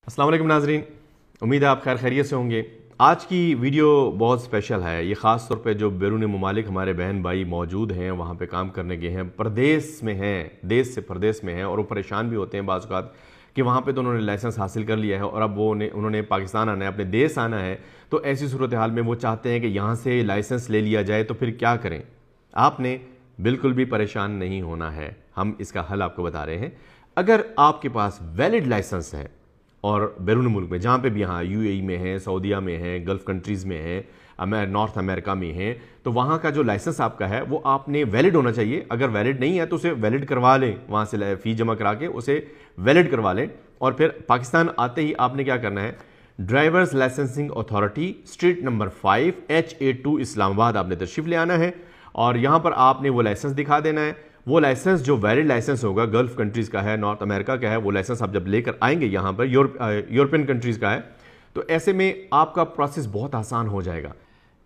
अस्सलाम वालेकुम नाजरीन, उम्मीद है आप खैर खैरियत से होंगे। आज की वीडियो बहुत स्पेशल है। ये ख़ास तौर पे जो बैरून ममालिक हमारे बहन भाई मौजूद हैं, वहाँ पे काम करने गए हैं, परदेश में हैं, देश से परदेश में हैं और वो परेशान भी होते हैं बाज़ औक़ात कि वहाँ पे तो उन्होंने लाइसेंस हासिल कर लिया है और अब उन्होंने पाकिस्तान आना है, अपने देश आना है। तो ऐसी सूरत हाल में वो चाहते हैं कि यहाँ से लाइसेंस ले लिया जाए, तो फिर क्या करें। आपने बिल्कुल भी परेशान नहीं होना है, हम इसका हल आपको बता रहे हैं। अगर आपके पास वैलिड लाइसेंस है और बैरून मुल्क में, जहाँ पे भी, यहाँ यूएई में है, सऊदीया में है, गल्फ़ कंट्रीज़ में है, नॉर्थ अमेरिका में है, तो वहाँ का जो लाइसेंस आपका है वो आपने वैलिड होना चाहिए। अगर वैलिड नहीं है तो उसे वैलिड करवा लें, वहाँ से फ़ी जमा करा के उसे वैलिड करवा लें। और फिर पाकिस्तान आते ही आपने क्या करना है, drivers licensing authority, street number 5 HA2 Islamabad आपने तशरीफ़ ले आना है और यहाँ पर आपने वो लाइसेंस दिखा देना है। वो लाइसेंस जो वैलिड लाइसेंस होगा, गल्फ़ कंट्रीज़ का है, नॉर्थ अमेरिका का है, वो लाइसेंस आप जब लेकर आएंगे यहाँ पर, यूरोपियन कंट्रीज़ का है, तो ऐसे में आपका प्रोसेस बहुत आसान हो जाएगा।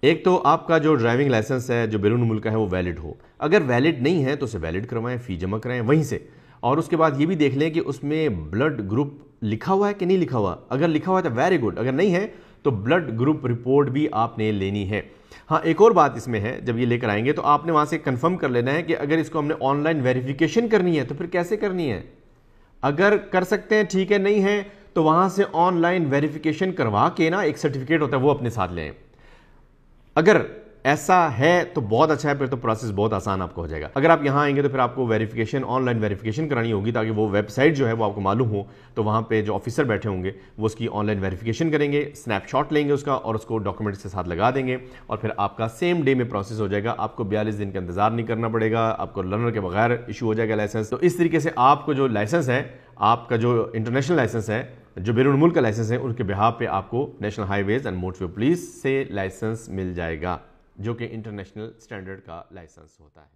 एक तो आपका जो ड्राइविंग लाइसेंस है जो बैरून मुल्क का है वो वैलिड हो। अगर वैलिड नहीं है तो उसे वैलिड करवाएं, फ़ी जमा कराएं वहीं से। और उसके बाद ये भी देख लें कि उसमें ब्लड ग्रुप लिखा हुआ है कि नहीं लिखा हुआ। अगर लिखा हुआ है तो वेरी गुड, अगर नहीं है तो ब्लड ग्रुप रिपोर्ट भी आपने लेनी है। हाँ, एक और बात इसमें है, जब ये लेकर आएंगे तो आपने वहाँ से कंफर्म कर लेना है कि अगर इसको हमने ऑनलाइन वेरिफिकेशन करनी है तो फिर कैसे करनी है। अगर कर सकते हैं ठीक है, नहीं है तो वहाँ से ऑनलाइन वेरिफिकेशन करवा के ना एक सर्टिफिकेट होता है वो अपने साथ लें। अगर ऐसा है तो बहुत अच्छा है, फिर तो प्रोसेस बहुत आसान आपको हो जाएगा। अगर आप यहाँ आएंगे तो फिर आपको वेरिफिकेशन, ऑनलाइन वेरिफिकेशन करानी होगी ताकि वो वेबसाइट जो है वो आपको मालूम हो। तो वहाँ पे जो ऑफिसर बैठे होंगे वो उसकी ऑनलाइन वेरिफिकेशन करेंगे, स्नैपशॉट लेंगे उसका और उसको डॉक्यूमेंट्स के साथ लगा देंगे और फिर आपका सेम डे में प्रोसेस हो जाएगा। आपको 42 दिन का इंतजार नहीं करना पड़ेगा, आपको लर्नर के बगैर इशू हो जाएगा लाइसेंस। तो इस तरीके से आपको जो लाइसेंस है, आपका जो इंटरनेशनल लाइसेंस है, जो बैरून मुल्क का लाइसेंस है, उनके बिहाफ पे आपको national highways and motorway police से लाइसेंस मिल जाएगा, जो कि इंटरनेशनल स्टैंडर्ड का लाइसेंस होता है।